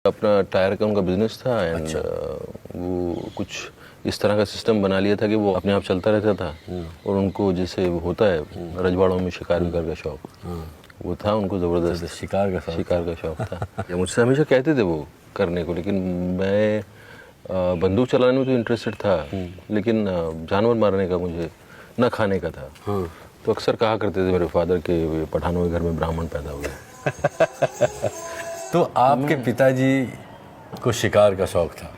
अपना टायर का उनका बिजनेस था एंड वो कुछ इस तरह का सिस्टम बना लिया था कि वो अपने आप चलता रहता था और उनको जैसे होता है रजवाड़ों में शिकार विकार का शौक वो था उनको ज़बरदस्त शिकार का शौक था। या मुझसे हमेशा कहते थे वो करने को, लेकिन मैं बंदूक चलाने में तो इंटरेस्टेड था लेकिन जानवर मारने का मुझे न खाने का था। तो अक्सर कहा करते थे मेरे फादर के पठानों के घर में ब्राह्मण पैदा हुए। तो आपके पिताजी को शिकार का शौक था,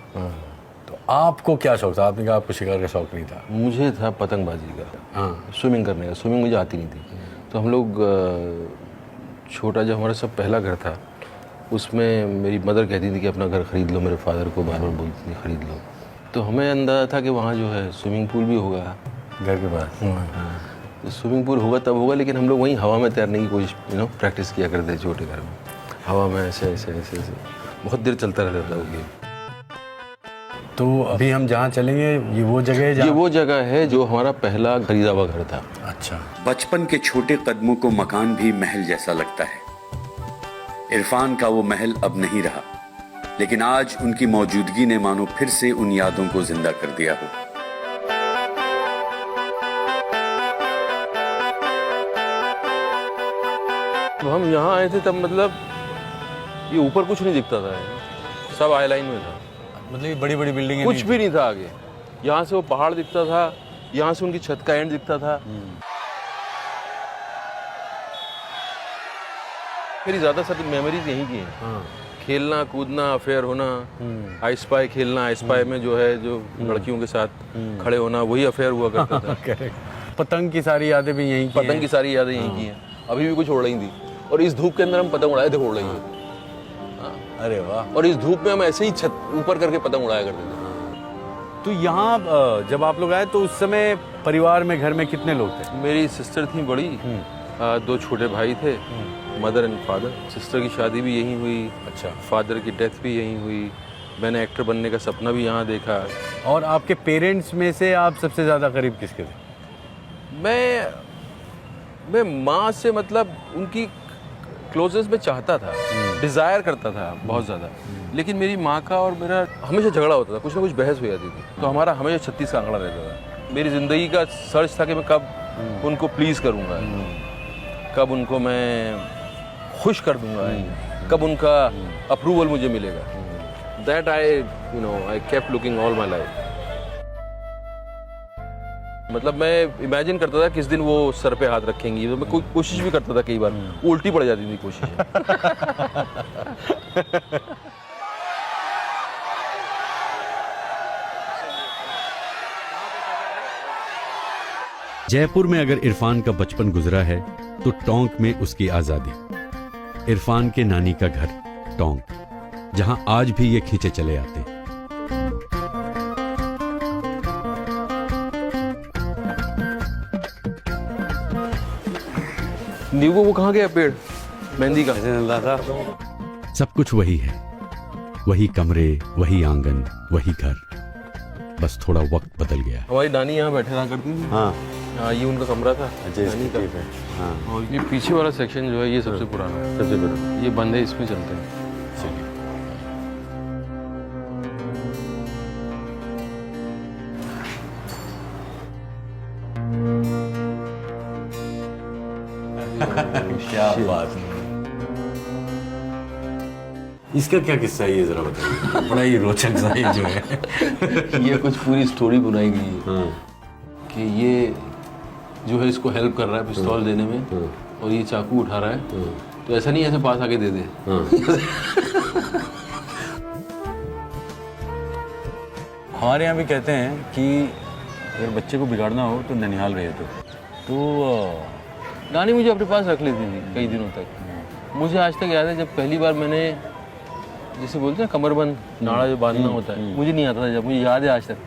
तो आपको क्या शौक था? आपने कहा आपको शिकार का शौक नहीं था। मुझे था पतंगबाजी का, स्विमिंग करने का। स्विमिंग मुझे आती नहीं थी, तो हम लोग छोटा जब हमारा सब पहला घर था उसमें मेरी मदर कहती थी कि अपना घर ख़रीद लो, मेरे फादर को बार बार बोलती थी ख़रीद लो। तो हमें अंदाज़ा था कि वहाँ जो है स्विमिंग पूल भी होगा घर के पास। तो स्विमिंग पूल होगा तब होगा, लेकिन हम लोग वहीं हवा में तैरने की कोशिश प्रैक्टिस किया करते थे छोटे घर में। हवा में ऐसे ऐसे ऐसे ऐसे बहुत देर चलता रहता था वो गेम। तो अभी हम जहाँ चलेंगे ये वो जगह है? ये वो जगह है जो हमारा पहला खरीदा हुआ घर था। अच्छा। बचपन के छोटे कदमों को मकान भी महल जैसा लगता है। इरफान का वो महल अब नहीं रहा, लेकिन आज उनकी मौजूदगी ने मानो फिर से उन यादों को जिंदा कर दिया हो। तो हम यहाँ आए थे तब मतलब ये ऊपर कुछ नहीं दिखता था, सब आई लाइन में था। मतलब ये बड़ी बड़ी बिल्डिंग कुछ भी नहीं था आगे। यहाँ से वो पहाड़ दिखता था, यहाँ से उनकी छत का एंड दिखता था। मेरी ज़्यादा सारी मेमोरीज यहीं की हैं। खेलना कूदना, अफेयर होना, आइस पाई खेलना, आइस पाई में जो है जो लड़कियों के साथ खड़े होना, वही अफेयर हुआ करता था। पतंग की सारी यादें भी यहीं की पतंग की सारी यादें यहीं की हैं। अभी भी कुछ उड़ रही थी और इस धूप के अंदर हम पतंग उड़ाए थे, उड़ रही थी। अरे वाह। और इस धूप में हम ऐसे ही छत ऊपर करके पतंग उड़ाया करते थे। तो यहाँ जब आप लोग आए तो उस समय परिवार में घर में कितने लोग थे? मेरी सिस्टर थी बड़ी, दो छोटे भाई थे, मदर एंड फादर। सिस्टर की शादी भी यहीं हुई। अच्छा। फादर की डेथ भी यहीं हुई। मैंने एक्टर बनने का सपना भी यहाँ देखा। और आपके पेरेंट्स में से आप सबसे ज़्यादा करीब किसके थे? मैं माँ से मतलब उनकी क्लोजेस्ट में चाहता था, डिज़ायर करता था बहुत ज़्यादा। लेकिन मेरी माँ का और मेरा हमेशा झगड़ा होता था, कुछ ना कुछ बहस हो जाती थी। तो हमारा हमेशा 36 का आंकड़ा रहता था। मेरी ज़िंदगी का सर्च था कि मैं कब उनको प्लीज़ करूँगा, कब उनको मैं खुश कर दूँगा, कब उनका अप्रूवल मुझे मिलेगा। That I kept looking all my life. मतलब मैं इमेजिन करता था किस दिन वो सर पे हाथ रखेंगी। तो मैं कोशिश भी करता था, कई बार उल्टी पड़ जाती थी कोशिश। जयपुर में अगर इरफान का बचपन गुजरा है तो टोंक में उसकी आजादी। इरफान के नानी का घर टोंक, जहां आज भी ये खींचे चले आते। नींबू वो कहाँ गया पेड़ मेहंदी का? सब कुछ वही है, वही कमरे, वही आंगन, वही घर, बस थोड़ा वक्त बदल गया। हमारी नानी यहाँ बैठे रहा करती थी। हाँ, ये उनका कमरा था नानी का। हाँ। और ये पीछे वाला सेक्शन जो है ये सबसे पुराना है, सबसे पुराना। ये बंद है, इसमें चलते हैं। क्या बात है। इसका क्या किस्सा है ये जरा बताइए। बड़ा ही रोचक सा ये जो है। ये कुछ पूरी स्टोरी बनाई गई है कि ये जो है इसको हेल्प कर रहा है पिस्तौल देने में और ये चाकू उठा रहा है। तो ऐसा नहीं ऐसे पास आके दे दे। हमारे यहाँ भी कहते हैं कि अगर बच्चे को बिगाड़ना हो तो ननिहाल रहे तो नानी मुझे अपने पास रख लेती थी कई दिनों तक। मुझे आज तक याद है जब पहली बार मैंने, जैसे बोलते हैं कमरबंद नाड़ा जो बांधना होता है, मुझे नहीं आता था। जब मुझे याद है आज तक,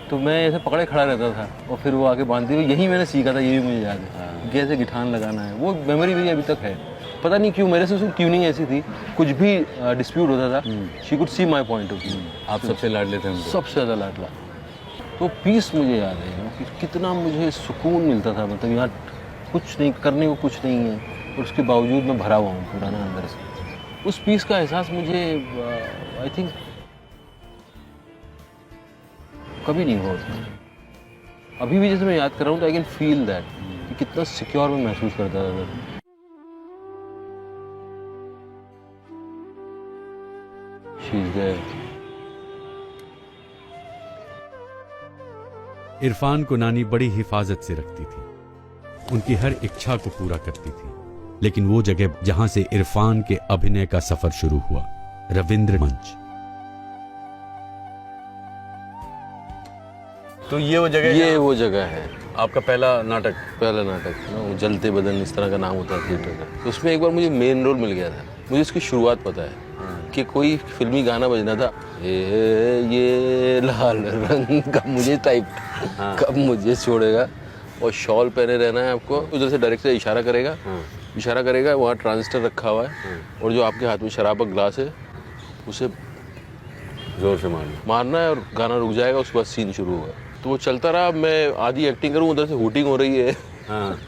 तो मैं ऐसे पकड़े खड़ा रहता था और फिर वो आके बांधती हुई, यही मैंने सीखा था। ये भी मुझे याद है, कैसे गिठान लगाना है। वो मेमोरी मेरी अभी तक है। पता नहीं क्यों मेरे से उसकी ट्यूनिंग ऐसी थी, कुछ भी डिस्प्यूट होता था, she could see my point of view. आप सबसे लाडले थे उनको? सबसे ज़्यादा लाडला। तो पीस मुझे याद है कि कितना मुझे सुकून मिलता था। मतलब यार कुछ नहीं करने को, कुछ नहीं है, और उसके बावजूद मैं भरा हुआ हूँ पुराना अंदर से। उस पीस का एहसास मुझे आई थिंक कभी नहीं हुआ उसमें। अभी भी जैसे मैं याद कर रहा हूँ तो आई कैन फील दैट कि कितना सिक्योर मैं महसूस करता था। She is there. इरफान को नानी बड़ी हिफाजत से रखती थी, उनकी हर इच्छा को पूरा करती थी। लेकिन वो जगह जहां से इरफान के अभिनय का सफर शुरू हुआ, रविंद्र मंच। तो ये वो जगह ये वो जगह है। आपका पहला नाटक? पहला नाटक ना, वो जलते बदन इस तरह का नाम होता है थिएटर का। तो उसमें एक बार मुझे मेन रोल मिल गया था। मुझे इसकी शुरुआत पता है कि कोई फिल्मी गाना बजना था, ये लाल रंग का मुझे टाइप, कब मुझे छोड़ेगा, और शॉल पहने रहना है आपको। उधर से डायरेक्टर इशारा करेगा, वहाँ ट्रांजिस्टर रखा हुआ है, और जो आपके हाथ में शराब का ग्लास है उसे जोर से मारना है, और गाना रुक जाएगा, उसके बाद सीन शुरू होगा। तो वो चलता रहा, मैं आधी एक्टिंग करूँ, उधर से हूटिंग हो रही है,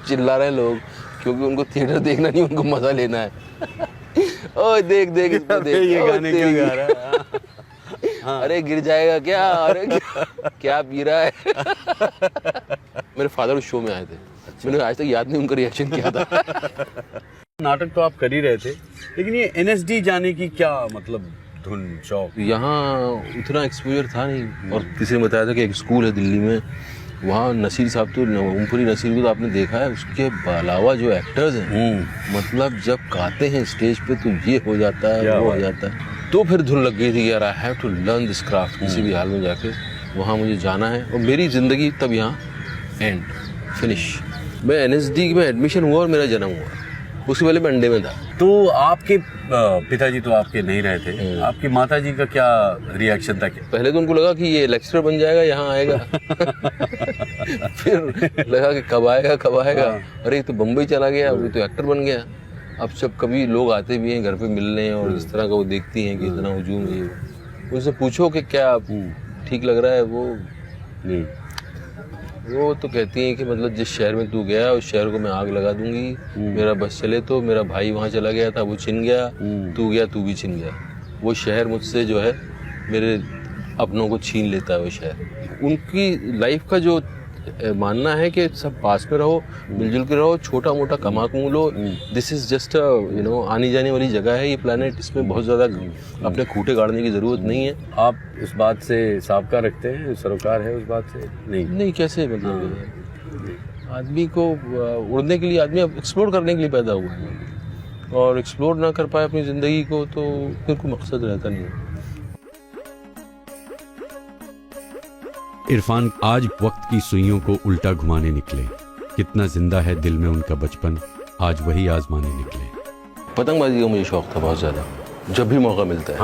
चिल्ला रहे हैं लोग, क्योंकि उनको थिएटर देखना नहीं, उनको मजा लेना है। ओ देख इसको देख, ये गाने क्यों गा रहा है? अरे गिर जाएगा क्या, अरे क्या पी रहा है। मेरे फादर उस शो में आए थे, मैंने आज तक याद नहीं उनका रिएक्शन क्या था। नाटक तो आप कर ही रहे थे, लेकिन ये एनएसडी जाने की क्या मतलब धुन, शौक? यहाँ उतना एक्सपोजर था नहीं, और किसी ने बताया था कि एक स्कूल है दिल्ली में, वहाँ नसीर साहब, तो ओमपुरी नसीर को तो आपने देखा है, उसके अलावा जो एक्टर्स हैं, मतलब जब गाते हैं स्टेज पे तो ये हो जाता है, वो हो जाता है। तो फिर धुन लग गई थी यार, I have to learn this craft, किसी भी हाल में जाके वहाँ मुझे जाना है। और मेरी ज़िंदगी तब यहाँ एंड फिनिश। मैं एनएसडी में एडमिशन हुआ और मेरा जन्म हुआ, उससे पहले मैं अंडे में था। तो आपके पिताजी तो आपके नहीं रहे थे, आपकी माताजी का क्या रिएक्शन था? क्या पहले तो उनको लगा कि ये लेक्चरर बन जाएगा, यहाँ आएगा। फिर लगा कि कब आएगा, अरे तो बम्बई चला गया, वो तो एक्टर बन गया। अब जब कभी लोग आते भी हैं घर पे मिलने, और इस तरह का वो देखती हैं कि इतना हुजूम है, उनसे पूछो कि क्या ठीक लग रहा है, वो तो कहती हैं कि मतलब जिस शहर में तू गया उस शहर को मैं आग लगा दूंगी, मेरा बस चले तो। मेरा भाई वहाँ चला गया था, वो छिन गया, तू गया, तू भी छिन गया। वो शहर मुझसे जो है मेरे अपनों को छीन लेता है वो शहर। उनकी लाइफ का जो मानना है कि सब पास में रहो, मिलजुल के रहो, छोटा मोटा कमा लो, दिस इज जस्ट आने जाने वाली जगह है ये प्लेनेट, इसमें बहुत ज़्यादा अपने खूंटे गाड़ने की ज़रूरत नहीं है। आप इस बात से साबका रखते हैं, सरोकार है उस बात से? नहीं, कैसे मतलब आदमी को उड़ने के लिए, आदमी एक्सप्लोर करने के लिए पैदा हुआ है, और एक्सप्लोर ना कर पाए अपनी ज़िंदगी को तो फिर कोई मकसद रहता नहीं है। इरफान आज वक्त की सुइयों को उल्टा घुमाने निकले। कितना जिंदा है दिल में उनका बचपन, आज वही आजमाने निकले। पतंगबाजी का मुझे शौक था बहुत ज़्यादा, जब भी मौका मिलता है।